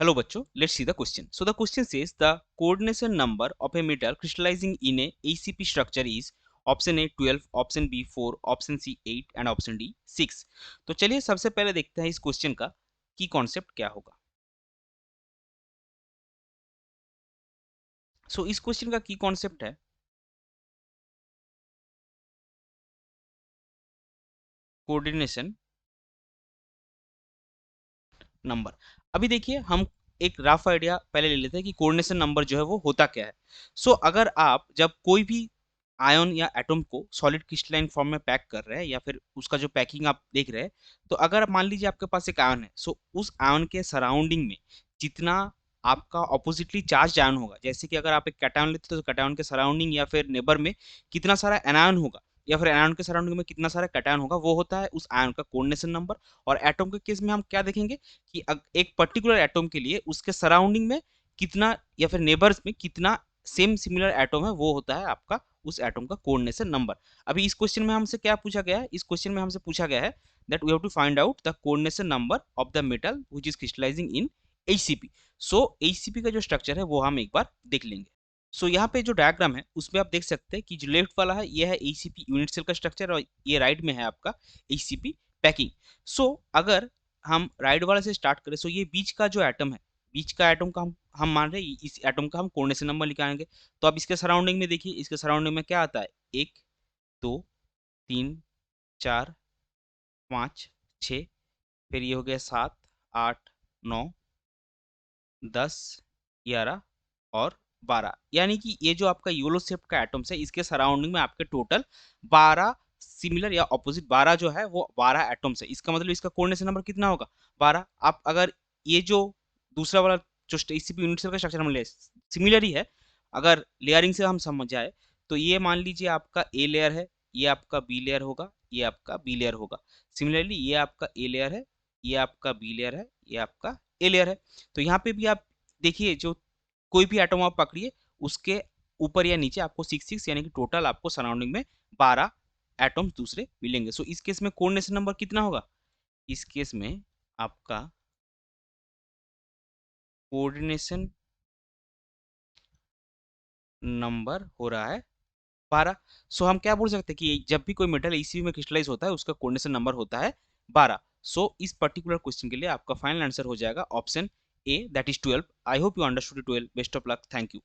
Hello बच्चों, let's see the question. So the question says the coordination number of a metal crystallizing in a ACP structure is option A 12, option B 4, option C 8 and option D 6. तो चलिए सबसे पहले देखते हैं इस question का की कॉन्सेप्ट क्या होगा. सो इस क्वेश्चन का की कॉन्सेप्ट है कोऑर्डिनेशन नंबर. अभी देखिए हम एक रफ आइडिया पहले ले लेते हैं कि कोऑर्डिनेशन नंबर जो है वो होता क्या है. सो अगर आप जब कोई भी आयन या एटम को सॉलिड क्रिस्टलाइन फॉर्म में पैक कर रहे हैं या फिर उसका जो पैकिंग आप देख रहे हैं, तो अगर मान लीजिए आपके पास एक आयन है, सो उस आयन के सराउंडिंग में जितना आपका ऑपोजिटली चार्ज आयन होगा, जैसे कि अगर आप एक कैटायन लेते हो तो कैटायन के सराउंडिंग या फिर नेबर में कितना सारा एनायन होगा या फिर एनायन के सराउंडिंग में कितना सारा कैटायन होगा, वो होता है उस आयन का कोऑर्डिनेशन नंबर. और एटम के केस में हम क्या देखेंगे कि एक पर्टिकुलर एटम के लिए उसके सराउंडिंग में कितना या फिर नेबर्स में कितना सेम सिमिलर एटम है, वो होता है आपका उस एटम का कोऑर्डिनेशन नंबर. अभी इस क्वेश्चन में हमसे क्या पूछा गया है, इस क्वेश्चन में हमसे पूछा गया है that we have to find out the coordination number of the metal which is crystallising in HCP. So HCP का जो स्ट्रक्चर है वो हम एक बार देख लेंगे. सो यहाँ पे जो डायग्राम है उसमें आप देख सकते हैं कि जो लेफ्ट वाला है ये है एचसीपी यूनिट सेल का स्ट्रक्चर और ये राइट में है आपका एचसीपी पैकिंग. सो अगर हम राइट वाले से स्टार्ट करें, सो ये बीच का जो एटम है, बीच का एटम का हम मान रहे हैं इस एटम का हम कोऑर्डिनेशन नंबर निकालेंगे. तो अब इसके सराउंडिंग में देखिए, इसके सराउंडिंग में क्या आता है, 1 2 3 4 5 6, फिर ये हो गया 7 8 9 10 11 और 12. यानी कि ये जो आपका यूलो शेप का एटम्स है इसके सराउंडिंग में आपके टोटल 12 सिमिलर या ऑपोजिट 12 जो है वो 12 एटम्स है. इसका मतलब इसका कोऑर्डिनेशन नंबर कितना होगा, 12. आप अगर ये जो दूसरा वाला जो एचसीपी यूनिट सेल का स्ट्रक्चर हम ले सिमिलर ही है, अगर लेयरिंग से हम समझ जाए तो ये मान लीजिए आपका ए लेयर है, ये आपका बी लेयर होगा, ये आपका बी लेयर होगा. सिमिलरली ये आपका ए लेयर है, ये आपका बी लेयर है, ये आपका ए लेयर है. तो यहाँ पे भी आप देखिए जो कोई भी एटम आप पकड़िए उसके ऊपर या नीचे आपको 6 यानी कि टोटल आपको सराउंडिंग में 12 एटम्स दूसरे मिलेंगे. सो इस केस में कोऑर्डिनेशन नंबर कितना होगा, इस केस में आपका कोऑर्डिनेशन नंबर हो रहा है 12. सो हम क्या बोल सकते हैं कि जब भी कोई मेटल ईसीयू में क्रिस्टलाइज होता है उसका कोऑर्डिनेशन नंबर होता है 12. सो इस पर्टिकुलर क्वेश्चन के लिए आपका फाइनल आंसर हो जाएगा option A that is 12. I hope you understood it well. Best of luck. Thank you.